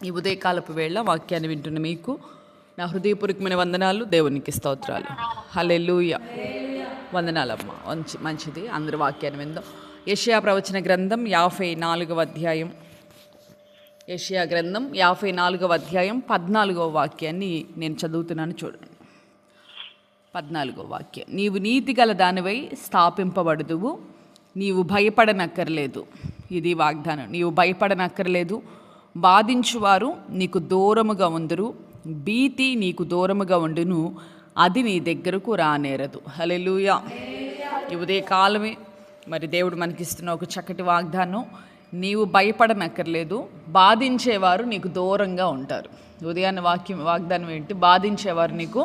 ఈ ఉదయకాలపు వేళ వాక్యాన్ని వింటున్న మీకు నా హృదయపూర్వకమైన వందనాలు, దేవునికి స్తోత్రాలు. హల్లెలూయా. వందనాలమ్మ. మంచిది. అందరూ వాక్యాన్ని విందాం. యెషయా ప్రవచన గ్రంథం 54వ అధ్యాయం. యెషయా గ్రంథం 54వ అధ్యాయం 14వ వాక్యాన్ని నేను చదువుతున్నాను, చూడండి. 14వ వాక్యం. నీవు నీతి గల దానివై స్థాపింపబడుదువు, నీవు భయపడనక్కర్లేదు. ఇది వాగ్దానం. నీవు భయపడనక్కర్లేదు. బాధించువారు నీకు దూరముగా ఉందురు, భీతి నీకు దూరముగా ఉండును, అది నీ దగ్గరకు రానేరదు. హల్లెలూయా. ఈ ఉదయకాలమే మరి దేవుడు మనకిస్తున్న ఒక చక్కటి వాగ్దానం. నీవు భయపడనక్కర్లేదు, బాధించేవారు నీకు దూరంగా ఉంటారు. ఉదయాన్న వాగ్దానం ఏంటి? బాధించేవారు నీకు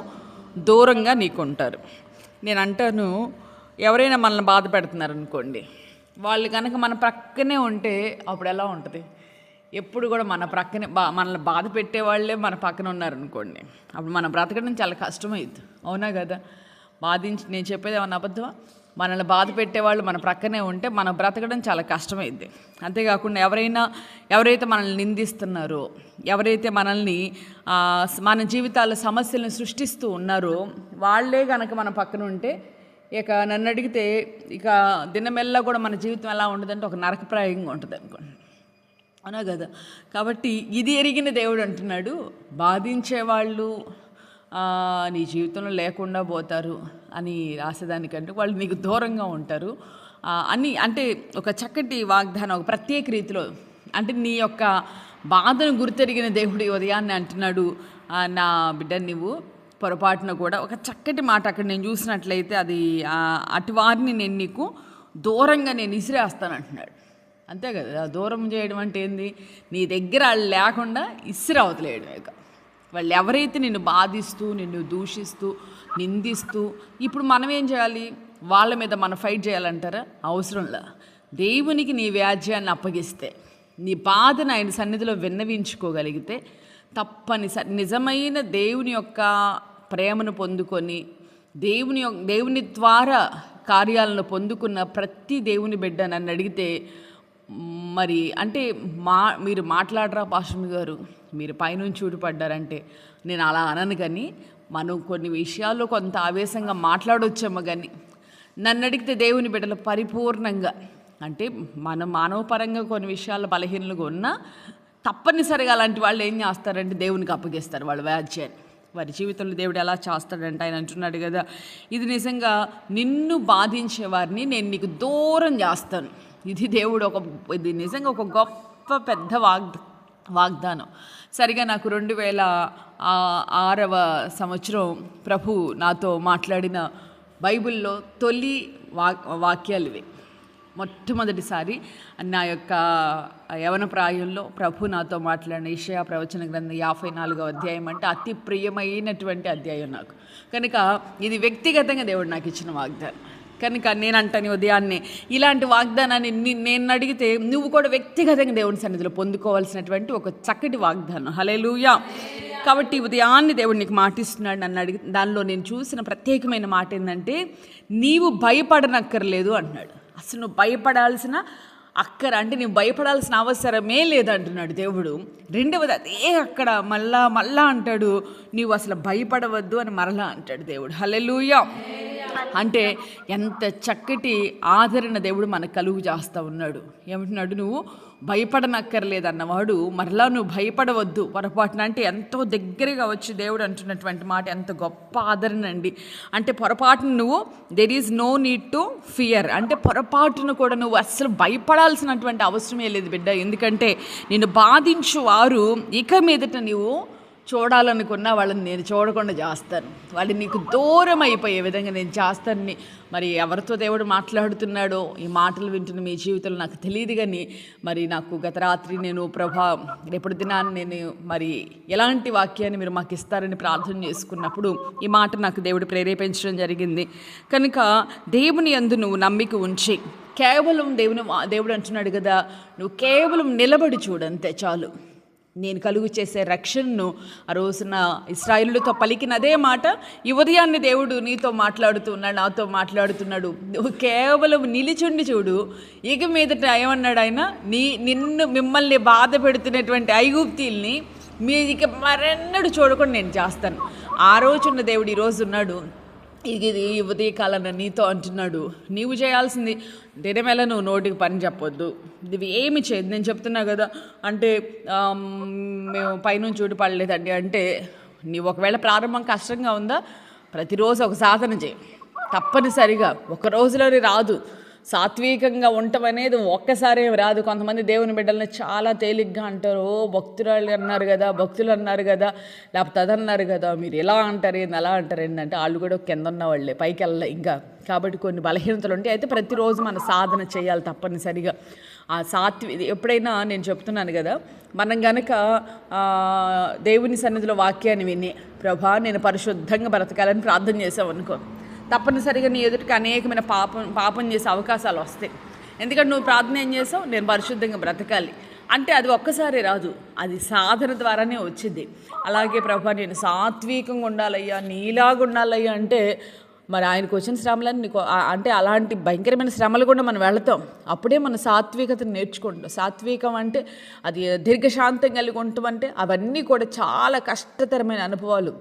దూరంగా నీకు ఉంటారు. నేను అంటాను, ఎవరైనా మనల్ని బాధ పెడుతున్నారు అనుకోండి, వాళ్ళు కనుక మన ప్రక్కనే ఉంటే అప్పుడు ఎలా ఉంటుంది? ఎప్పుడు కూడా మన ప్రక్కనే మనల్ని బాధ పెట్టేవాళ్ళే మన పక్కన ఉన్నారనుకోండి, అప్పుడు మనం బ్రతకడం చాలా కష్టమైంది. అవునా కదా? నేను చెప్పేది ఏమన్నా అబద్ధమా? మనల్ని బాధ పెట్టేవాళ్ళు మన ప్రక్కనే ఉంటే మనం బ్రతకడం చాలా కష్టమైంది. అంతేకాకుండా ఎవరైతే మనల్ని నిందిస్తున్నారో, ఎవరైతే మనల్ని మన జీవితాల సమస్యలను సృష్టిస్తూ ఉన్నారో వాళ్ళే కనుక మన పక్కన ఉంటే, ఇక నన్ను అడిగితే ఇక దినమెల్లా కూడా మన జీవితం ఎలా ఉంటుందంటే ఒక నరకప్రాయంగా ఉంటుంది అనుకోండి. అవునా కదా? కాబట్టి ఇది ఎరిగిన దేవుడు అంటున్నాడు, బాధించేవాళ్ళు నీ జీవితంలో లేకుండా పోతారు అని రాసేదానికంటే వాళ్ళు నీకు దూరంగా ఉంటారు అని. అంటే ఒక చక్కటి వాగ్దానం, ఒక ప్రత్యేక రీతిలో. అంటే నీ యొక్క బాధను గుర్తెరిగిన దేవుడు ఉదయాన్నే అంటున్నాడు, నా బిడ్డ నీవు పొరపాటున కూడా ఒక చక్కటి మాట అక్కడ నేను చూసినట్లయితే అది అటు వారిని నేను నీకు దూరంగా నేను ఇసిరేస్తాను అంటున్నాడు. అంతే కదా? దూరం చేయడం అంటే ఏంది? నీ దగ్గర వాళ్ళు లేకుండా ఇసిరవతలేయడం. ఇక వాళ్ళు ఎవరైతే నిన్ను బాధిస్తూ, నిన్ను దూషిస్తూ, నిందిస్తూ, ఇప్పుడు మనం ఏం చేయాలి? వాళ్ళ మీద మనం ఫైట్ చేయాలంటారా? అవసరంలా. దేవునికి నీ వ్యాజ్యాన్ని అప్పగిస్తే, నీ బాధను ఆయన సన్నిధిలో విన్నవించుకోగలిగితే తప్పనిసరి నిజమైన దేవుని యొక్క ప్రేమను పొందుకొని దేవుని ద్వారా కార్యాలను పొందుకున్న ప్రతి దేవుని బిడ్డ నన్ను అడిగితే, మరి అంటే మీరు మాట్లాడరా పాస్టర్ గారు, మీరు పైనుంచి ఊడిపడ్డారంటే నేను అలా అనను. కానీ మనం కొన్ని విషయాల్లో కొంత ఆవేశంగా మాట్లాడొచ్చామో, కానీ నన్ను అడిగితే దేవుని బిడ్డలు పరిపూర్ణంగా, అంటే మనం మానవపరంగా కొన్ని విషయాల్లో బలహీనలుగా ఉన్నా తప్పనిసరిగా అలాంటి వాళ్ళు ఏం చేస్తారంటే దేవునికి అప్పగిస్తారు వాళ్ళ వ్యాజ్యాన్ని. వారి జీవితంలో దేవుడు ఎలా చేస్తాడంటే ఆయన అంటున్నాడు కదా, ఇది నిజంగా నిన్ను బాధించే వారిని నేను నీకు దూరం చేస్తాను. ఇది దేవుడు ఇది నిజంగా ఒక గొప్ప పెద్ద వాగ్దానం. సరిగా నాకు 2006వ సంవత్సరం ప్రభు నాతో మాట్లాడిన బైబిల్లో తొలి వాక్యాలు ఇవి. మొట్టమొదటిసారి నా యొక్క యవన ప్రాయంలో ప్రభు నాతో మాట్లాడిన యెషయా ప్రవచన గ్రంథం 54వ అధ్యాయం అంటే అతి ప్రియమైనటువంటి అధ్యాయం నాకు. కనుక ఇది వ్యక్తిగతంగా దేవుడు నాకు ఇచ్చిన వాగ్దానం. కనుక నేను అంటాను ఉదయాన్నే, ఇలాంటి వాగ్దానాన్ని నేను అడిగితే నువ్వు కూడా వ్యక్తిగతంగా దేవుని సన్నిధిలో పొందుకోవాల్సినటువంటి ఒక చక్కటి వాగ్దానం. హల్లెలూయా. కాబట్టి ఉదయాన్నే దేవుడు నీకు మాటిస్తున్నాడు. నన్ను అడిగి దానిలో నేను చూసిన ప్రత్యేకమైన మాట ఏంటంటే, నీవు భయపడనక్కర్లేదు అంటున్నాడు. అసలు నువ్వు భయపడాల్సిన అంటే నువ్వు భయపడాల్సిన అవసరమే లేదంటున్నాడు దేవుడు. రెండవది అదే అక్కడ మళ్ళా అంటాడు, నీవు అసలు భయపడవద్దు అని మరలా అంటాడు దేవుడు. హల్లెలూయా. అంటే ఎంత చక్కటి ఆదరణ దేవుడు మనకు కలుగు చేస్తూ ఉన్నాడు. ఏమంటున్నాడు? నువ్వు భయపడనక్కర్లేదన్నవాడు మరలా నువ్వు భయపడవద్దు పొరపాటున. అంటే ఎంతో దగ్గరగా వచ్చి దేవుడు అంటున్నటువంటి మాట ఎంత గొప్ప ఆదరణ అండి. అంటే పొరపాటున నువ్వు there is no need to fear, అంటే పొరపాటును కూడా నువ్వు అస్సలు భయపడాల్సినటువంటి అవసరమే లేదు బిడ్డ. ఎందుకంటే నిన్ను బాధించు వారు ఇక మీదట నీవు చూడాలనుకున్నా వాళ్ళని నేను చూడకుండా చేస్తాను. వాళ్ళు నీకు దూరం అయిపోయే విధంగా నేను చేస్తాను. మరి ఎవరితో దేవుడు మాట్లాడుతున్నాడో ఈ మాటలు వింటున్న మీ జీవితంలో నాకు తెలియదు. కానీ మరి నాకు గత రాత్రి నేను రేపటి దినాన్ని నేను మరి ఎలాంటి వాక్యాన్ని మీరు మాకు ఇస్తారని ప్రార్థన చేసుకున్నప్పుడు ఈ మాట నాకు దేవుడు ప్రేరేపించడం జరిగింది. కనుక దేవుని యందు నువ్వు నమ్మిక ఉంచి కేవలం దేవుడు అంటున్నాడు కదా, నువ్వు కేవలం నిలబడి చూడంతే చాలు. నేను కలుగు చేసే రక్షణను ఆ రోజున ఇశ్రాయేలుతో పలికిన అదే మాట ఈ ఉదయాన్ని దేవుడు నీతో మాట్లాడుతున్నాడు, నాతో మాట్లాడుతున్నాడు. నువ్వు కేవలం నిలిచుండి చూడు. ఇక మీదట ఏమన్నాడు ఆయన, మిమ్మల్ని బాధ పెడుతున్నటువంటి ఐగుప్తీల్ని ఇక మరెన్నడూ చూడకుండా నేను చేస్తాను. ఆ రోజున్న దేవుడు ఈరోజు ఉన్నాడు. ఇది ఉదయకాలన నీతో అంటున్నాడు, నీవు చేయాల్సింది దినమేళ నువ్వు నోటికి పని చెప్పొద్దు, ఇవి ఏమి చేయదు. నేను చెప్తున్నా కదా, అంటే మేము పైనుంచి చూడు పడలేదండి అంటే, నీవు ఒకవేళ ప్రారంభం కష్టంగా ఉందా, ప్రతిరోజు ఒక సాధన చేయి. తప్పనిసరిగా ఒక రోజులోనే రాదు. సాత్వికంగా ఉండటం అనేది ఒక్కసారి రాదు. కొంతమంది దేవుని బిడ్డల్ని చాలా తేలిగ్గా అంటారు. భక్తులు అన్నారు కదా లేకపోతే అదన్నారు కదా, మీరు ఎలా అంటారు ఏంది అలా అంటారు ఏంటంటే, వాళ్ళు కూడా కింద ఉన్న వాళ్ళే, పైకి వెళ్ళలే ఇంకా. కాబట్టి కొన్ని బలహీనతలు ఉంటాయి. అయితే ప్రతిరోజు మన సాధన చేయాలి తప్పనిసరిగా. ఆ ఎప్పుడైనా నేను చెప్తున్నాను కదా, మనం గనక దేవుని సన్నిధిలో వాక్యాన్ని విని, ప్రభా నేను పరిశుద్ధంగా బ్రతకాలని ప్రార్థన చేసామనుకో, తప్పనిసరిగా నీ ఎదుటికి అనేకమైన పాపం చేసే అవకాశాలు వస్తాయి. ఎందుకంటే నువ్వు ప్రార్థన ఏం చేసావు, నేను పరిశుద్ధంగా బ్రతకాలి అంటే అది ఒక్కసారి రాదు, అది సాధన ద్వారానే వచ్చింది. అలాగే ప్రభా నేను సాత్వికంగా ఉండాలయ్యా, నీలాగా ఉండాలయ్యా అంటే, మరి ఆయనకు వచ్చిన శ్రమలని నీకు అంటే అలాంటి భయంకరమైన శ్రమలు కూడా మనం వెళతాం. అప్పుడే మన సాత్వికతను నేర్చుకుంటాం. సాత్వికం అంటే అది దీర్ఘశాంతం కలిగి ఉండటం అంటే అవన్నీ కూడా చాలా కష్టతరమైన అనుభవాలు.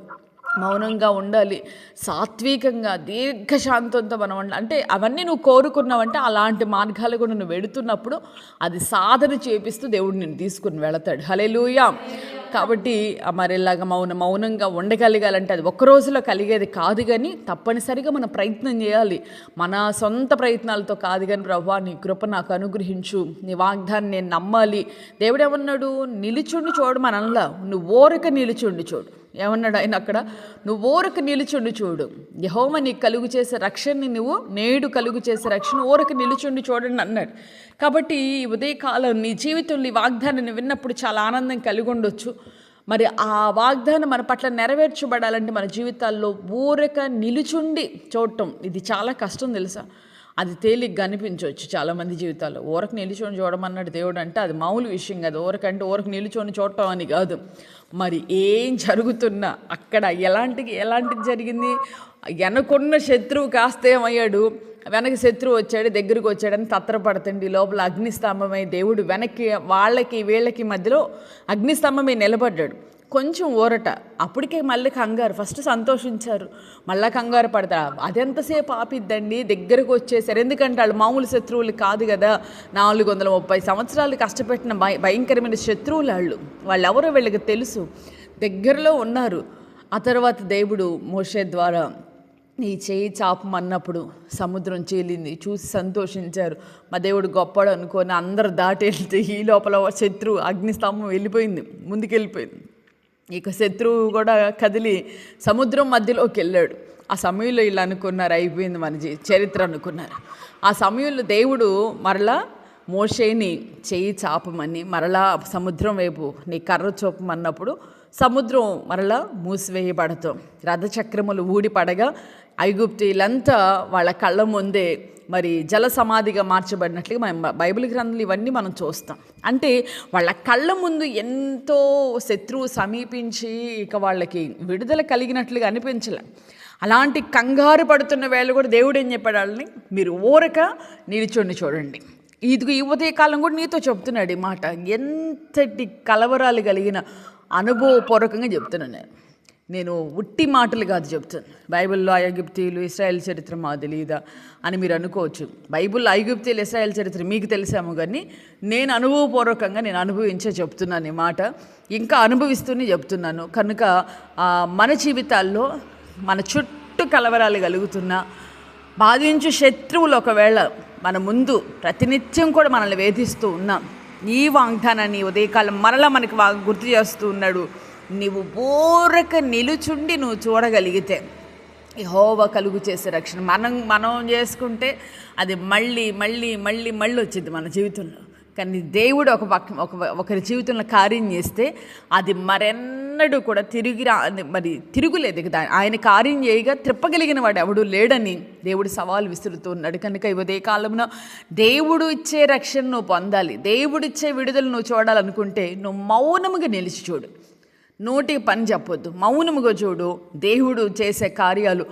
మౌనంగా ఉండాలి, సాత్వికంగా దీర్ఘశాంతంతో మనం ఉండాలి అంటే అవన్నీ నువ్వు కోరుకున్నావంటే అలాంటి మార్గాలు కూడా నువ్వు వెడుతున్నప్పుడు అది సాధన చేపిస్తూ దేవుడు నిన్ను తీసుకుని వెళతాడు. హల్లెలూయా. కాబట్టి మరి ఇలాగ మౌనంగా ఉండగలగాలంటే అది ఒక్క రోజులో కలిగేది కాదు, కానీ తప్పనిసరిగా మనం ప్రయత్నం చేయాలి. మన సొంత ప్రయత్నాలతో కాదు కానీ, ప్రభువా నీ కృప నాకు అనుగ్రహించు, నీ వాగ్దాన్ని నేను నమ్మాలి. దేవుడు ఏమన్నాడు, నిలుచుండి చూడు మనల్లా, నువ్వు ఓరక నిలుచుండి చూడు. ఏమన్నాడు ఆయన అక్కడ, నువ్వు ఓరక నిలుచుండి చూడు, యెహోవా నీకు కలుగు చేసే రక్షణని నువ్వు నేడు కలుగు చేసే రక్షణ ఓరక నిలుచుండి చూడండి అన్నాడు. కాబట్టి ఈ ఉదయకాలం నీ జీవితంలో ఈ వాగ్దానాన్ని విన్నప్పుడు చాలా ఆనందం కలిగి ఉండొచ్చు. మరి ఆ వాగ్దానం మన పట్ల నెరవేర్చబడాలంటే మన జీవితాల్లో ఊరక నిలుచుండి చూడటం ఇది చాలా కష్టం తెలుసా. అది తేలిగ్గా అనిపించవచ్చు చాలామంది జీవితాల్లో. ఊరకు నిలుచొని చూడమన్నాడు దేవుడు అంటే అది మామూలు విషయం కాదు. ఊరకంటే ఊరకు నిలుచొని చూడటం అని కాదు. మరి ఏం జరుగుతున్నా అక్కడ ఎలాంటిది జరిగింది, వెనకున్న శత్రువు కాస్త ఏమయ్యాడు, వెనక శత్రువు వచ్చాడు, దగ్గరికి వచ్చాడని తత్తరపడుతుంది. లోపల అగ్నిస్తంభమై దేవుడు వెనక్కి వీళ్ళకి మధ్యలో అగ్నిస్తంభమై నిలబడ్డాడు. కొంచెం ఊరట, అప్పటికే మళ్ళీ కంగారు. ఫస్ట్ సంతోషించారు, మళ్ళీ కంగారు పడతారు. అదెంతసేపు ఆపిద్దండి, దగ్గరకు వచ్చేసారు. ఎందుకంటే వాళ్ళు మామూలు శత్రువులు కాదు కదా, 430 సంవత్సరాలు కష్టపెట్టిన భయంకరమైన శత్రువులు వాళ్ళు ఎవరో వీళ్ళకి తెలుసు, దగ్గరలో ఉన్నారు. ఆ తర్వాత దేవుడు మోషే ద్వారా నీ చేయి చాపమన్నప్పుడు సముద్రం చీలింది, చూసి సంతోషించారు. మా దేవుడు గొప్పడు అనుకొని అందరూ దాటి వెళ్తే ఈ లోపల శత్రువు అగ్నిస్తంభం వెళ్ళిపోయింది, ముందుకెళ్ళిపోయింది. ఇక శత్రువు కూడా కదిలి సముద్రం మధ్యలోకి వెళ్ళాడు. ఆ సమయంలో ఇలా అనుకున్నారు, అయిపోయింది మన చరిత్ర అనుకున్నారు. ఆ సమయంలో దేవుడు మరలా మోషేని చేయి చాపమని మరలా సముద్రం వైపు నీ కర్ర చూపమన్నప్పుడు సముద్రం మరలా మూసివేయబడతాం. రథచక్రములు ఊడిపడగా ఐగుప్తీలంతా వాళ్ళ కళ్ళ ముందే మరి జల సమాధిగా మార్చబడినట్లుగా మనం బైబిల్ గ్రంథాలు ఇవన్నీ మనం చూస్తాం. అంటే వాళ్ళ కళ్ళ ముందు ఎంతో శత్రువు సమీపించి ఇక వాళ్ళకి విడుదల కలిగినట్లుగా అనిపించలే. అలాంటి కంగారు పడుతున్న వేళ కూడా దేవుడు ఏం చెప్పాడు, వాళ్ళని మీరు ఊరక నిలుచుండి చూడండి. ఇది ఈ ఉదయకాలం కూడా నీతో చెప్తున్నాడు ఈ మాట. ఎంతటి కలవరాలు కలిగిన అనుభవపూర్వకంగా చెప్తున్నాను నేను ఉట్టి మాటలు కాదు చెప్తాను. బైబిల్లో ఐగుప్తీయులు ఇశ్రాయేల్ చరిత్ర మాకు తెలియదా అని మీరు అనుకోవచ్చు. బైబిల్లో ఐగుప్తీయులు ఇశ్రాయేల్ చరిత్ర మీకు తెలిసాము, కానీ నేను అనుభవపూర్వకంగా నేను అనుభవించే చెప్తున్నాను ఈ మాట, ఇంకా అనుభవిస్తూనే చెప్తున్నాను. కనుక మన జీవితాల్లో మన చుట్టూ కలవరాలు కలుగుతున్నా, బాధించు శత్రువులు ఒకవేళ మన ముందు ప్రతినిత్యం కూడా మనల్ని వేధిస్తూ ఉన్నాం, ఈ వాగ్దానాన్ని ఉదయకాలం మరలా మనకి గుర్తు చేస్తూ ఉన్నాడు. నీవు ఊరక నిలుచుండి నువ్వు చూడగలిగితే యెహోవా కలుగు చేసే రక్షణ మనం చేసుకుంటే అది మళ్ళీ మళ్ళీ మళ్ళీ మళ్ళీ వచ్చింది మన జీవితంలో. కానీ దేవుడు ఒకరి జీవితంలో కార్యం చేస్తే అది మరెన్నడూ ఎన్నడూ కూడా తిరుగులేదు కదా. ఆయన కార్యం చేయగా త్రిప్పగలిగిన వాడు ఎవడు లేడని దేవుడు సవాలు విసురుతూ ఉన్నాడు. కనుక ఇదే కాలంలో దేవుడు ఇచ్చే రక్షణ నువ్వు పొందాలి, దేవుడిచ్చే విడుదల నువ్వు చూడాలనుకుంటే నువ్వు మౌనముగా నిలిచి చూడు, నోటికి పని చెప్పొద్దు, మౌనముగా చూడు. దేవుడు చేసే కార్యాలు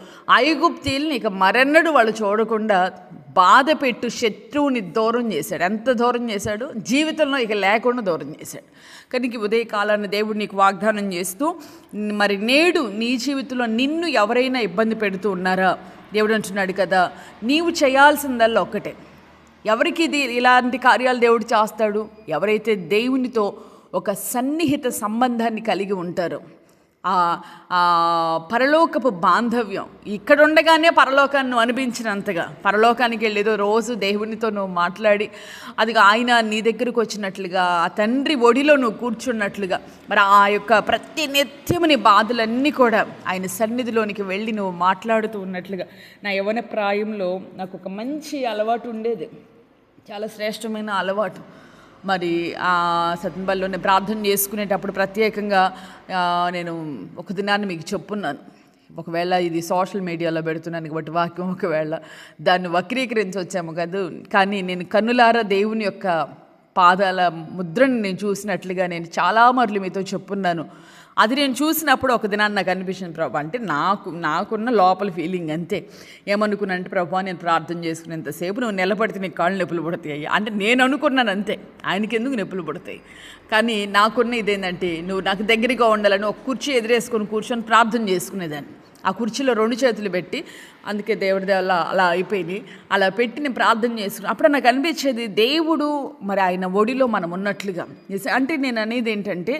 ఐగుప్తీయుల్ని ఇక మరెన్నడూ వాళ్ళు చూడకుండా బాధ పెట్టు శత్రువుని దూరం చేశాడు. ఎంత దూరం చేశాడు, జీవితంలో ఇక లేకుండా దూరం చేశాడు. కనుక ఉదయ కాలాన్ని దేవుడు నీకు వాగ్దానం చేస్తూ, మరి నేడు నీ జీవితంలో నిన్ను ఎవరైనా ఇబ్బంది పెడుతూ ఉన్నారా? దేవుడు అంటున్నాడు కదా, నీవు చేయాల్సిందల్లా ఒక్కటే. ఎవరికి ఇది ఇలాంటి కార్యాలు దేవుడు చేస్తాడు? ఎవరైతే దేవునితో ఒక సన్నిహిత సంబంధాన్ని కలిగి ఉంటారో, ఆ పరలోకపు బాంధవ్యం ఇక్కడ ఉండగానే పరలోకాన్ని నువ్వు అనిపించినంతగా, పరలోకానికి వెళ్ళేదో రోజు దేవునితో నువ్వు మాట్లాడి అది ఆయన నీ దగ్గరకు వచ్చినట్లుగా, ఆ తండ్రి ఒడిలో నువ్వు కూర్చున్నట్లుగా, మరి ఆ యొక్క ప్రతి నిత్యము నీ బాధలన్నీ కూడా ఆయన సన్నిధిలోనికి వెళ్ళి నువ్వు మాట్లాడుతూ ఉన్నట్లుగా. నా యవ్వన ప్రాయంలో నాకు ఒక మంచి అలవాటు ఉండేది, చాలా శ్రేష్టమైన అలవాటు. మరి ఆ సత్యబల్లోనే ప్రార్థన చేసుకునేటప్పుడు ప్రత్యేకంగా నేను ఒక దినాన్ని మీకు చెప్పున్నాను. ఒకవేళ ఇది సోషల్ మీడియాలో పెడుతున్నాను కాబట్టి వాక్యం ఒకవేళ దాన్ని వక్రీకరించి వచ్చాము కదా, కానీ నేను కన్నులారా దేవుని యొక్క పాదాల ముద్రని నేను చూసినట్లుగా నేను చాలా మార్లు మీతో చెప్పున్నాను. అది నేను చూసినప్పుడు ఒక దినాన్ని నాకు అనిపించింది, ప్రభా, అంటే నాకున్న లోపల ఫీలింగ్ అంతే. ఏమనుకున్నానంటే, ప్రభా నేను ప్రార్థన చేసుకునేంతసేపు నువ్వు నిలబడితే నీకు కాళ్ళు నొప్పులు పడతాయి అంటే నేను అనుకున్నాను అంతే. ఆయనకి ఎందుకు నొప్పులు పడతాయి? కానీ నాకున్న ఇదేంటంటే, నువ్వు నాకు దగ్గరగా ఉండాలని ఒక కుర్చీ ఎదురేసుకొని కూర్చొని ప్రార్థన చేసుకునేదాన్ని. ఆ కుర్చీలో 2 చేతులు పెట్టి, అందుకే దేవుడి అలా అయిపోయింది, అలా పెట్టి నేను ప్రార్థన చేసుకున్నాను. అప్పుడు నాకు అనిపించేది దేవుడు మరి ఆయన ఒడిలో మనం ఉన్నట్లుగా. అంటే నేను అనేది ఏంటంటే,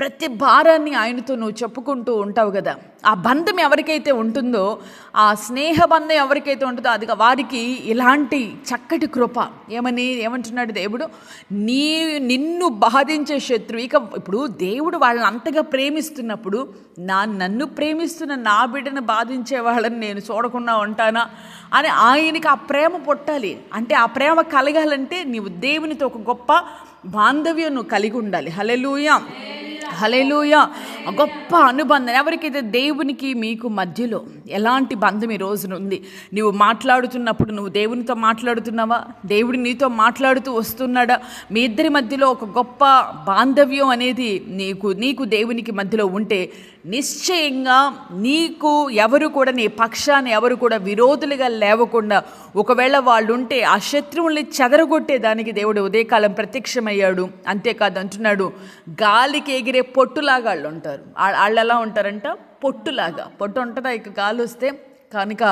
ప్రతి భారాన్ని ఆయనతో నువ్వు చెప్పుకుంటూ ఉంటావు కదా, ఆ బంధం ఎవరికైతే ఉంటుందో, ఆ స్నేహ బంధం ఎవరికైతే ఉంటుందో అది వారికి ఇలాంటి చక్కటి కృప. ఏమంటున్నాడు దేవుడు, నిన్ను బాధించే శత్రువు. ఇప్పుడు దేవుడు వాళ్ళని అంతగా ప్రేమిస్తున్నప్పుడు, నన్ను ప్రేమిస్తున్న నా బిడ్డను బాధించే వాళ్ళని నేను చూడకుండా ఉంటానా అని ఆయనకి ఆ ప్రేమ పుట్టాలి. అంటే ఆ ప్రేమ కలగాలంటే నీవు దేవునితో ఒక గొప్ప బాంధవ్యం నువ్వు కలిగి ఉండాలి. హల్లెలూయా, హల్లెలూయా. గొప్ప అనుబంధం. ఎవరికైతే దేవునికి మీకు మధ్యలో ఎలాంటి బంధం ఈ రోజున ఉంది, నువ్వు మాట్లాడుతున్నప్పుడు నువ్వు దేవునితో మాట్లాడుతున్నావా, దేవుడు నీతో మాట్లాడుతూ వస్తున్నాడా, మీ ఇద్దరి మధ్యలో ఒక గొప్ప బాంధవ్యం అనేది నీకు దేవునికి మధ్యలో ఉంటే నిశ్చయంగా నీకు ఎవరు కూడా, నీ పక్షాన్ని ఎవరు కూడా విరోధులుగా లేవకుండా, ఒకవేళ వాళ్ళు ఉంటే ఆ శత్రువుల్ని చెదరగొట్టేదానికి దేవుడు ఉదయకాలం ప్రత్యక్షమయ్యాడు. అంతేకాదు అంటున్నాడు, గాలికి ఎగిరే పొట్టులాగా వాళ్ళు ఉంటారు. వాళ్ళు ఎలా ఉంటారంట, పొట్టు ఉంటుందా ఇక గాలి వస్తే. కనుక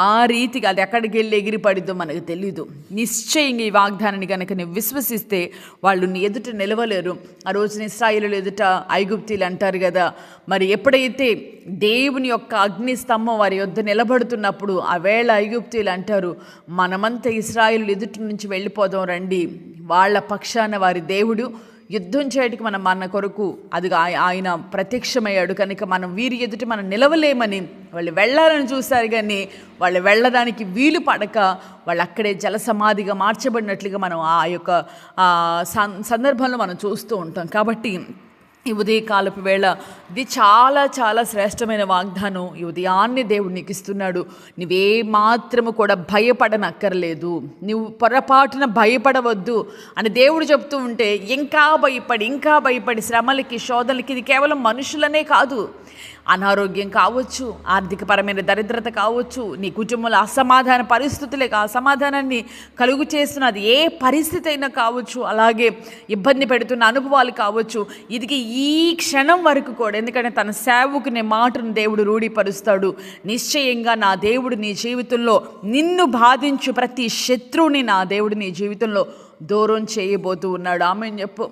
ఆ రీతిగా అది ఎక్కడికి వెళ్ళి ఎగిరిపడిద్దో మనకు తెలీదు. నిశ్చయంగా ఈ వాగ్దానాన్ని కనుక నువ్వు విశ్వసిస్తే వాళ్ళు నీ ఎదుట నిలవలేరు. ఆ రోజున ఇశ్రాయేలు ఎదుట ఐగుప్తీయులు అంటారు కదా, మరి ఎప్పుడైతే దేవుని యొక్క అగ్ని స్తంభం వారి యొద్ద నిలబడుతున్నప్పుడు ఆ వేళ ఐగుప్తీయులు అంటారు, మనమంతా ఇశ్రాయేలు ఎదుటి నుంచి వెళ్ళిపోదాం రండి, వాళ్ళ పక్షాన వారి దేవుడు యుద్ధం చేయడానికి మన కొరకు అది ఆయన ప్రత్యక్షమయ్యాడు. కనుక మనం వీరి ఎదుట మనం నిలవలేమని వాళ్ళు వెళ్ళాలని చూశారు, కానీ వాళ్ళు వెళ్ళడానికి వీలు పడక వాళ్ళు అక్కడే జలసమాధిగా మార్చబడినట్లుగా మనం ఆ యొక్క సందర్భంలో మనం చూస్తూ ఉంటాం. కాబట్టి ఈ ఉదయకాలపు వేళ ఇది చాలా చాలా శ్రేష్టమైన వాగ్దానం. ఈ ఉదయాన్నే దేవుడు నీకు ఇస్తున్నాడు. నువ్వే మాత్రము కూడా భయపడనక్కర్లేదు, నువ్వు పొరపాటున భయపడవద్దు అని దేవుడు చెప్తూ ఉంటే ఇంకా భయపడి శ్రమలకి, శోధనలకి, ఇది కేవలం మనుషులనే కాదు, అనారోగ్యం కావచ్చు, ఆర్థికపరమైన దరిద్రత కావచ్చు, నీ కుటుంబంలో అసమాధాన పరిస్థితులే అసమాధానాన్ని కలుగు చేస్తున్నది ఏ పరిస్థితి అయినా కావచ్చు, అలాగే ఇబ్బంది పెడుతున్న అనుభవాలు కావచ్చు, ఇది ఈ క్షణం వరకు కూడా, ఎందుకంటే తన సేవకునే మాటను దేవుడు రూఢిపరుస్తాడు. నిశ్చయంగా నా దేవుడు నీ జీవితంలో నిన్ను బాధించు ప్రతి శత్రువుని నా దేవుడు నీ జీవితంలో దూరం చేయబోతూ ఉన్నాడు. ఆమెను చెప్పు.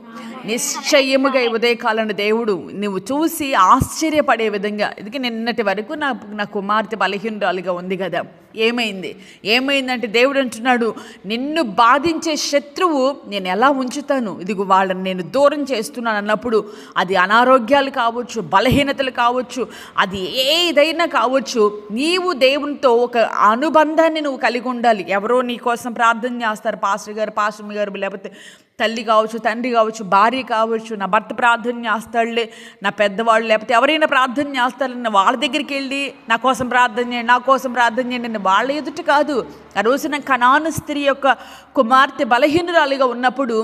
నిశ్చయముగా ఈ ఉదయకాలను దేవుడు నువ్వు చూసి ఆశ్చర్యపడే విధంగా, ఇది నిన్నటి వరకు నా కుమార్తె బలహీనురాలుగా ఉంది కదా, ఏమైందంటే దేవుడు అంటున్నాడు, నిన్ను బాధించే శత్రువు నేను ఎలా ఉంచుతాను, ఇదిగో వాళ్ళని నేను దూరం చేస్తున్నాను అన్నప్పుడు, అది అనారోగ్యాలు కావచ్చు, బలహీనతలు కావచ్చు, అది ఏదైనా కావచ్చు, నీవు దేవునితో ఒక అనుబంధాన్ని నువ్వు కలిగి ఉండాలి. ఎవరో నీ కోసం ప్రార్థన చేస్తారు, పాస్టర్ గారు, లేకపోతే తల్లి కావచ్చు, తండ్రి కావచ్చు, భార్య కావచ్చు, నా భర్త ప్రార్థన చేస్తాడులే, నా పెద్దవాళ్ళు లేకపోతే ఎవరైనా ప్రార్థన చేస్తారని వాళ్ళ దగ్గరికి వెళ్ళి నా కోసం ప్రార్థన చేయండి, నా కోసం ప్రార్థన చేయండి అని వాళ్ళ ఎదుట కాదు. ఆ రోజున కనాను స్త్రీ యొక్క కుమార్తె బలహీనురాలిగా ఉన్నప్పుడు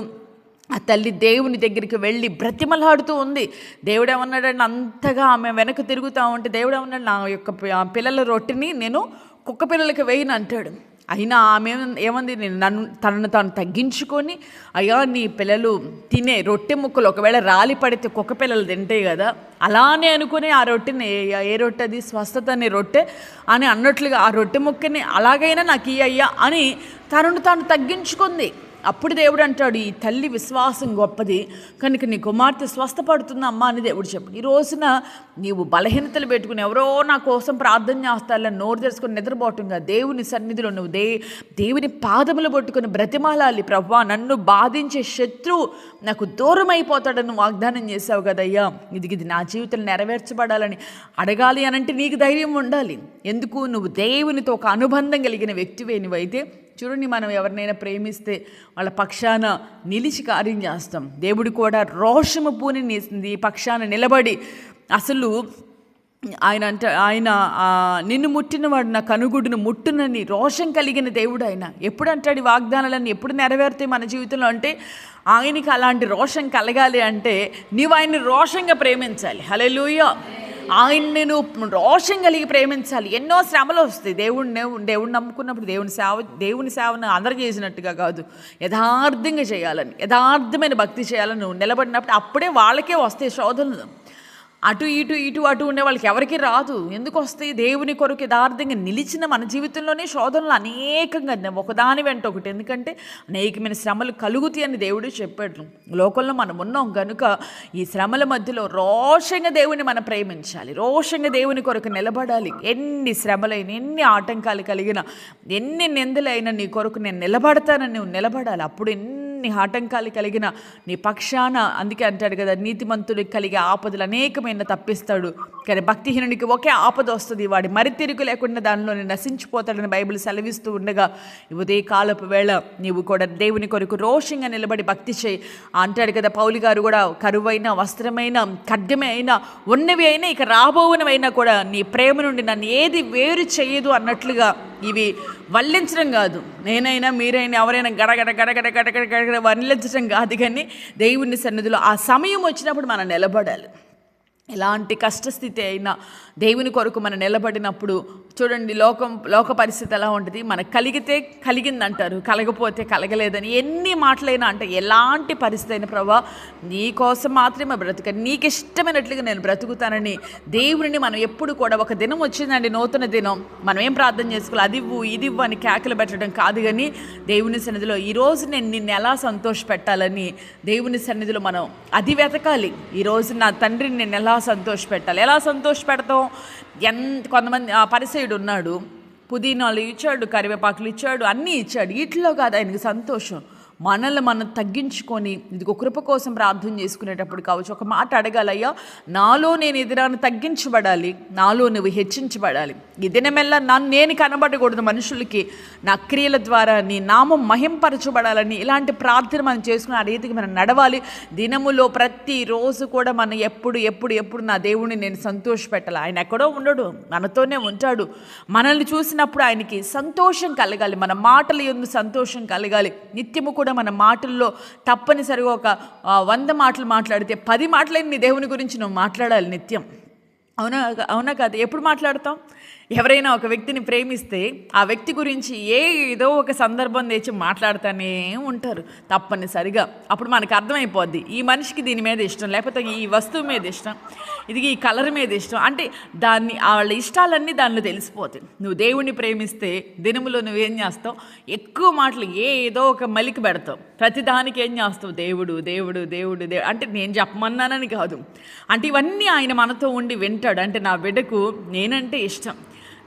ఆ తల్లి దేవుని దగ్గరికి వెళ్ళి బ్రతిమలాడుతూ ఉంది. దేవుడు ఏమన్నాడంటే, అంతగా ఆమె వెనక తిరుగుతూ ఉంటే దేవుడు ఏమన్నాడు, నా యొక్క పిల్లల రొట్టెని నేను కుక్క పిల్లలకి వేయను అంటాడు. అయినా ఆమె ఏమంది, నేను తనను తాను తగ్గించుకొని, అయ్యా నీ పిల్లలు తినే రొట్టె ముక్కలు ఒకవేళ రాలి పడితే కుక్క పిల్లలు తింటాయి కదా, అలానే అనుకుని ఆ రొట్టెని, ఏ రొట్టె అది, స్వస్థత అనే రొట్టె అని అన్నట్లుగా ఆ రొట్టె ముక్కని అలాగైనా నాకు అయ్యా అని తనను తాను తగ్గించుకుంది. అప్పుడు దేవుడు అంటాడు, ఈ తల్లి విశ్వాసం గొప్పది కనుక నీ కుమార్తె స్వస్థపడుతుంది అమ్మా అని దేవుడు చెప్పాడు. ఈ రోజున నీవు బలహీనతలు పెట్టుకుని ఎవరో నా కోసం ప్రార్థన చేస్తారని నోరు తెరుచుకొని నిద్రపోవటంగా దేవుని సన్నిధిలో నువ్వు దేవుని పాదములు పట్టుకుని బ్రతిమాలాలి. ప్రభువా, నన్ను బాధించే శత్రువు నాకు దూరం అయిపోతాడని వాగ్దానం చేశావు కదయ్యా, ఇది నా జీవితంలో నెరవేర్చబడాలని అడగాలి అనంటే నీకు ధైర్యం ఉండాలి. ఎందుకు? నువ్వు దేవునితో ఒక అనుబంధం కలిగిన వ్యక్తివే. నువ్వైతే చూడండి, మనం ఎవరినైనా ప్రేమిస్తే వాళ్ళ పక్షాన నిలిచి కార్యం చేస్తాం. దేవుడు కూడా రోషము పూని నీ పక్షాన నిలబడి, అసలు ఆయన నిన్ను ముట్టినవాడు నా కనుగుడును ముట్టునని రోషం కలిగిన దేవుడు ఆయన. ఎప్పుడు అంటాడు ఈ వాగ్దానాలన్నీ ఎప్పుడు నెరవేరుతాయి మన జీవితంలో అంటే, ఆయనకి అలాంటి రోషం కలగాలి అంటే నీవు ఆయన్ని రోషంగా ప్రేమించాలి. హల్లెలూయా. ఆయన నేను రోషం కలిగి ప్రేమించాలి. ఎన్నో శ్రమలు వస్తాయి. దేవుడిని నమ్ముకున్నప్పుడు దేవుని సేవను అందరు చేసినట్టుగా కాదు, యథార్థంగా చేయాలని, యథార్థమైన భక్తి చేయాలని నువ్వు నిలబడినప్పుడు అప్పుడే వాళ్ళకే వస్తాయి శోధనలు. అటు అటు ఉండే వాళ్ళకి ఎవరికి రాదు. ఎందుకు వస్తాయి? దేవుని కొరకు యథార్థంగా నిలిచిన మన జీవితంలోనే శోధనలు అనేకంగా ఒకదాని వెంట ఒకటి. ఎందుకంటే అనేకమైన శ్రమలు కలుగుతాయి అని దేవుడు చెప్పాడు. లోకంలో మనం ఉన్నాం కనుక ఈ శ్రమల మధ్యలో రోషంగా దేవుని మనం ప్రేమించాలి, రోషంగా దేవుని కొరకు నిలబడాలి. ఎన్ని శ్రమలైనా, ఎన్ని ఆటంకాలు కలిగిన, ఎన్ని నిందలైనా నీ కొరకు నేను నిలబడతానని నువ్వు నిలబడాలి. అప్పుడు ఎన్ని ఆటంకాలు కలిగిన నీ పక్షాన, అందుకే అంటాడు కదా, నీతిమంతుడికి కలిగే ఆపదలు అనేకమైన తప్పిస్తాడు, కానీ భక్తిహీనునికి ఒకే ఆపద వస్తుంది, వాడి మరితిరుగు లేకుండా దానిలోనే నశించిపోతాడని బైబిల్ సెలవిస్తూ ఉండగా, ఉదయ కాలపు వేళ నీవు కూడా దేవుని కొరకు రోషంగా నిలబడి భక్తి చేయి అంటాడు కదా. పౌలు గారు కూడా, కరువైన, వస్త్రమైన, ఖడ్గమే అయినా, ఉన్నవి అయినా, ఇక రాబోవునవైనా కూడా నీ ప్రేమ నుండి నన్ను ఏది వేరు చేయదు అన్నట్లుగా, ఇవి వల్లించడం కాదు, నేనైనా మీరైనా ఎవరైనా గడగడ గడగడ గడగడ గడగడ వల్లించడం కాదు, కానీ దేవుని సన్నిధిలో ఆ సమయం వచ్చినప్పుడు మనం నిలబడాలి. ఎలాంటి కష్టస్థితి అయినా దేవుని కొరకు మనం నిలబడినప్పుడు చూడండి, లోక పరిస్థితి ఎలా ఉంటుంది, మనకు కలిగితే కలిగిందంటారు, కలగపోతే కలగలేదని ఎన్ని మాటలైనా అంటే, ఎలాంటి పరిస్థితి అయినా ప్రభా నీ కోసం మాత్రమే బ్రతుక, నీకు ఇష్టమైనట్లుగా నేను బ్రతుకుతానని దేవుడిని మనం ఎప్పుడు కూడా, ఒక దినం వచ్చిందండి, నూతన దినం, మనం ఏం ప్రార్థన చేసుకోవాలి, అది ఇవ్వు ఇది ఇవ్వు అని కేకలు పెట్టడం కాదు, కానీ దేవుని సన్నిధిలో ఈరోజు నేను నిన్ను ఎలా సంతోషపెట్టాలని దేవుని సన్నిధిలో మనం అది వెతకాలి. ఈరోజు నా తండ్రిని నేను ఎలా సంతోషపెట్టాలి, ఎలా సంతోషపెడతాం? కొంతమంది పరిసయుడు ఉన్నాడు, పుదీనాలు ఇచ్చాడు, కరివేపాకులు ఇచ్చాడు, అన్నీ ఇచ్చాడు, వీటిలో కాదు ఆయనకి సంతోషం. మనల్ని మనం తగ్గించుకొని ఇదిగో కృప కోసం ప్రార్థన చేసుకునేటప్పుడు కావచ్చు, ఒక మాట అడగాలయ్యా, నాలో నేను ఎదురాను తగ్గించబడాలి, నాలో నువ్వు హెచ్చించబడాలి. ఈ దినమెల్లా నేను కనబడకూడదు మనుషులకి, నా క్రియల ద్వారా నీ నామం మహింపరచబడాలని ఇలాంటి ప్రార్థన మనం చేసుకుని ఆ రీతికి మనం నడవాలి. దినములో ప్రతిరోజు కూడా మనం ఎప్పుడు నా దేవుడిని నేను సంతోషపెట్టాలి. ఆయన ఎక్కడో ఉండడు, మనతోనే ఉంటాడు. మనల్ని చూసినప్పుడు ఆయనకి సంతోషం కలగాలి, మన మాటల యందు సంతోషం కలగాలి. నిత్యము కూడా మన మాటల్లో తప్పనిసరిగా ఒక 100 మాటలు మాట్లాడితే 10 మాటలైన నీ దేవుని గురించి నువ్వు మాట్లాడాలి నిత్యం. అవునా కాదు? ఎప్పుడు మాట్లాడతాం? ఎవరైనా ఒక వ్యక్తిని ప్రేమిస్తే ఆ వ్యక్తి గురించి ఏదో ఒక సందర్భం తెచ్చి మాట్లాడుతూనే ఉంటారు తప్పనిసరిగా. అప్పుడు మనకు అర్థమైపోద్ది, ఈ మనిషికి దీని మీద ఇష్టం, లేకపోతే ఈ వస్తువు మీద ఇష్టం, ఇది ఈ కలర్ మీద ఇష్టం, అంటే వాళ్ళ ఇష్టాలన్నీ దానిలో తెలిసిపోతాయి. నువ్వు దేవుణ్ణి ప్రేమిస్తే దినములో నువ్వేం చేస్తావు? ఎక్కువ మాటలు ఏదో ఒక మలికి పెడతావు. ప్రతిదానికి ఏం చేస్తావు? దేవుడు దేవుడు దేవుడు దేవుడు అంటే నేను చెప్పమన్నానని కాదు, అంటే ఇవన్నీ ఆయన మనతో ఉండి వింటాడు. అంటే నా బిడ్డకు నేనంటే ఇష్టం,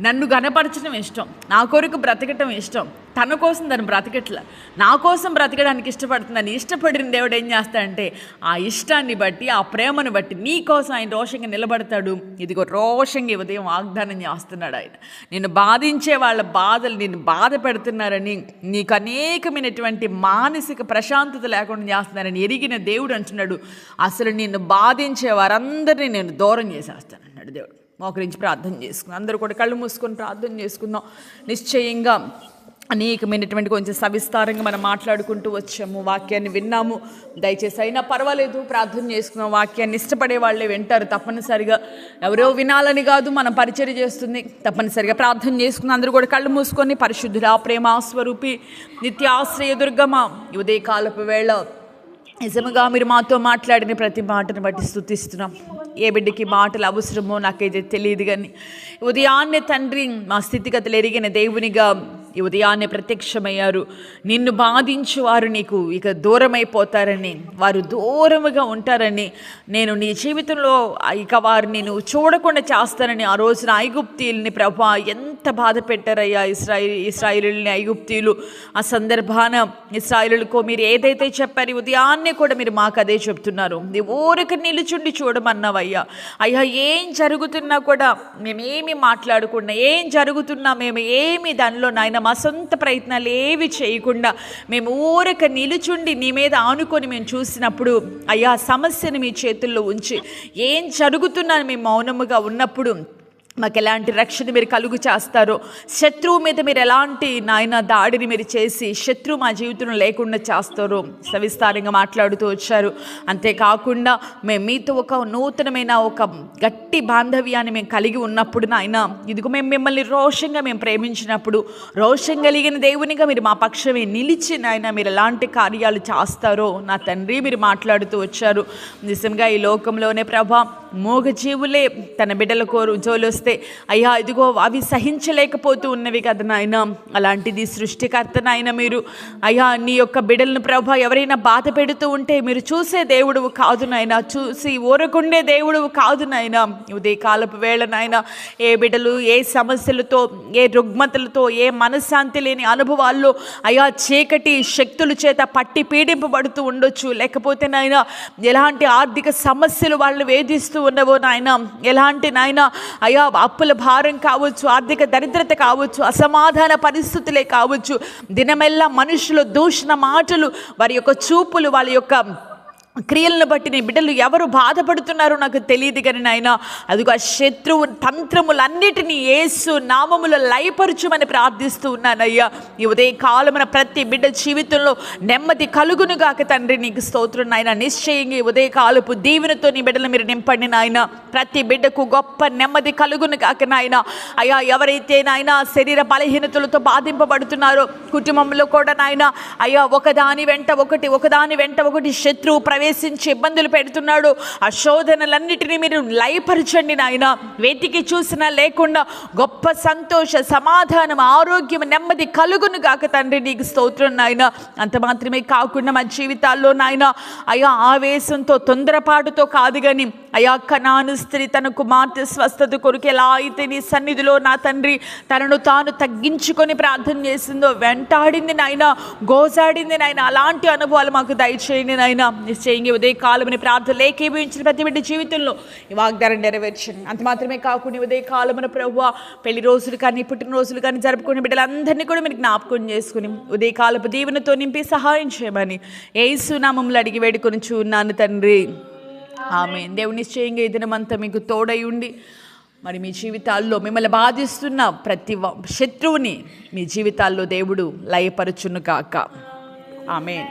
నన్ను గనపరచడం ఇష్టం, నా కొరకు బ్రతకటం ఇష్టం. తన కోసం తను బ్రతకట్ల, నా కోసం బ్రతకడానికి ఇష్టపడుతుందని ఇష్టపడిన దేవుడు ఏం చేస్తాడంటే ఆ ఇష్టాన్ని బట్టి, ఆ ప్రేమను బట్టి నీ కోసం ఆయన రోషంగా నిలబడతాడు. ఇదిగో రోషంగా ఉదయం వాగ్దానం చేస్తున్నాడు ఆయన. నిన్ను బాధించే వాళ్ళ బాధలు నిన్ను బాధ పెడుతున్నారని, నీకు అనేకమైనటువంటి మానసిక ప్రశాంతత లేకుండా చేస్తున్నారని ఎరిగిన దేవుడు అంటున్నాడు, అసలు నిన్ను బాధించే వారందరినీ నేను దూరం చేసేస్తాను అన్నాడు దేవుడు. మోకరించి ప్రార్థన చేసుకుందాం. అందరూ కూడా కళ్ళు మూసుకొని ప్రార్థన చేసుకుందాం. నిశ్చయంగా అనేకమైనటువంటి కొంచెం సవిస్తారంగా మనం మాట్లాడుకుంటూ వచ్చాము, వాక్యాన్ని విన్నాము. దయచేసి అయినా పర్వాలేదు ప్రార్థన చేసుకున్నాం. వాక్యాన్ని ఇష్టపడే వాళ్ళే వింటారు తప్పనిసరిగా, ఎవరో వినాలని కాదు, మనం పరిచర్య చేస్తుంది. తప్పనిసరిగా ప్రార్థన చేసుకున్నాం. అందరూ కూడా కళ్ళు మూసుకొని పరిశుద్ధుడా, ప్రేమ స్వరూపి, నిత్యాశ్రయ దుర్గమ, ఉదయకాలపు వేళ నిజముగా మీరు మాతో మాట్లాడిన ప్రతి మాటను బట్టి స్తుతిస్తున్నాం. ఏ బిడ్డకి మాటలు అవసరమో నాకైతే తెలియదు, కానీ ఉదయాన్నే తండ్రి మా స్థితిగతులు ఎరిగిన దేవునిగా ఈ ఉదయాన్నే ప్రత్యక్షమయ్యారు. నిన్ను బాధించు వారు నీకు ఇక దూరమైపోతారని, వారు దూరముగా ఉంటారని, నేను నీ జీవితంలో ఇక వారు నేను చూడకుండా చేస్తానని ఆ రోజున ఐగుప్తీయుల్ని ప్రభా ఎంత బాధ పెట్టారయ్యా ఇశ్రాయేలుని ఐగుప్తీయులు. ఆ సందర్భాన ఇశ్రాయేలులకు మీరు ఏదైతే చెప్పారు ఉదయాన్నే కూడా మీరు మాకు అదే చెప్తున్నారు. నీ ఊరికి నిలుచుండి చూడమన్నావయ్యా. అయ్యా ఏం జరుగుతున్నా కూడా మేమేమి మాట్లాడకుండా, ఏం జరుగుతున్నా మేము ఏమి దానిలో నాయన మా సొంత ప్రయత్నాలు ఏవి చేయకుండా మేము ఊరక నిలుచుండి నీ మీద ఆనుకొని మేము చూసినప్పుడు అయ్యా సమస్యను మీ చేతుల్లో ఉంచి ఏం జరుగుతున్నా మేము మౌనముగా ఉన్నప్పుడు మాకు ఎలాంటి రక్షణ మీరు కలుగు చేస్తారో, శత్రువు మీద మీరు ఎలాంటి నాయన దాడిని మీరు చేసి శత్రువు మా జీవితంలో లేకుండా చేస్తారో సవిస్తారంగా మాట్లాడుతూ వచ్చారు. అంతేకాకుండా మేము మీతో ఒక నూతనమైన ఒక గట్టి బాంధవ్యాన్ని మేము కలిగి ఉన్నప్పుడు నాయన ఇదిగో మేము మిమ్మల్ని రోషంగా మేము ప్రేమించినప్పుడు రోషం కలిగిన దేవునిగా మీరు మా పక్షమే నిలిచి నాయన మీరు ఎలాంటి కార్యాలు చేస్తారో నా తండ్రి మీరు మాట్లాడుతూ వచ్చారు. నిజంగా ఈ లోకంలోనే ప్రభా మూగజీవులే తన బిడ్డల కోరు జోలొస్తే అయ్యా ఇదిగో అవి సహించలేకపోతూ ఉన్నవి కదా నాయన. అలాంటిది సృష్టికర్త నాయన మీరు అయ్యా నీ యొక్క బిడ్డలను ప్రభా ఎవరైనా బాధ పెడుతూ ఉంటే మీరు చూసే దేవుడువు కాదు నాయన, చూసి ఊరకుండే దేవుడువు కాదు నాయన. ఉదయ కాలపు వేళ నాయన ఏ బిడ్డలు ఏ సమస్యలతో, ఏ రుగ్మతలతో, ఏ మనశ్శాంతి లేని అనుభవాల్లో అయ్యా చీకటి శక్తుల చేత పట్టి పీడింపబడుతూ ఉండొచ్చు, లేకపోతే నాయన ఎలాంటి ఆర్థిక సమస్యలు వాళ్ళు వేధిస్తూ ఉన్నవో నాయన, ఎలాంటి నాయన అయ్యా అప్పుల భారం కావచ్చు, ఆర్థిక దరిద్రత కావచ్చు, అసమాధాన పరిస్థితులే కావచ్చు, దినమెల్లా మనుషులు దూషణ మాటలు, వారి యొక్క చూపులు, వాళ్ళ యొక్క క్రియలను బట్టి నీ బిడ్డలు ఎవరు బాధపడుతున్నారో నాకు తెలియదు కానీ నాయన అదిగో ఆ శత్రువు తంత్రములన్నిటినీ యేసు నామములో లయపరచుమని ప్రార్థిస్తూ ఉన్నానయ్యా. ఈ ఉదయ కాలమున ప్రతి బిడ్డ జీవితంలో నెమ్మది కలుగునుగాక తండ్రి నీకు స్తోత్రం నాయన. నిశ్చయంగా ఉదయ కాలపు దీవెనతో నీ బిడ్డలు మీరు నింపండి నాయన. ప్రతి బిడ్డకు గొప్ప నెమ్మది కలుగునుగాక నాయన. అయ్యా ఎవరైతే నాయన శరీర బలహీనతలతో బాధింపబడుతున్నారో కుటుంబంలో కూడా నాయన అయ్యా ఒకదాని వెంట ఒకటి శత్రువు ప్రవేశించి ఇబ్బందులు పెడుతున్నాడు. ఆ శోధనలన్నిటినీ మీరు లయపరచండి నాయన. వెతికి చూసినా లేకుండా గొప్ప సంతోష సమాధానం ఆరోగ్యం నెమ్మది కలుగును గాక తండ్రి నీకు స్తోత్రం నాయన. అంత మాత్రమే కాకుండా మా జీవితాల్లో నాయన అయ్యా ఆవేశంతో తొందరపాటుతో కాదు కానీ అయ్యా కనాను స్త్రీ తన కుమార్తె స్వస్థత కొరకు ఎలా అయితే నీ సన్నిధిలో నా తండ్రి తనను తాను తగ్గించుకొని ప్రార్థన చేసిందో, వెంటాడింది నాయన, గోజాడింది నాయన, అలాంటి అనుభవాలు మాకు దయచేయండి నాయన. నిశ్చయంగా ఉదయ కాలమని ప్రార్థనలు ఏకీభవించిన ప్రతి బిడ్డ జీవితంలో ఈ వాగ్దానం నెరవేర్చండి. అంత మాత్రమే కాకుండా ఉదయ కాలమున ప్రభువా పెళ్లి రోజులు కానీ పుట్టినరోజులు కానీ జరుపుకునే బిడ్డలందరినీ కూడా మీరు జ్ఞాపకం చేసుకుని ఉదయ కాలపు దీవెనతో నింపి సహాయం చేయమని యేసు నామములో అడిగి వేడుకొని చూన్నాను తండ్రి, ఆమేన్. దేవుని నిశ్చయంగా ఈ దినమంతా మీకు తోడై ఉండి మరి మీ జీవితాల్లో మిమ్మల్ని బాధిస్తున్న ప్రతి శత్రువుని మీ జీవితాల్లో దేవుడు లయపరచును కాక. ఆమేన్.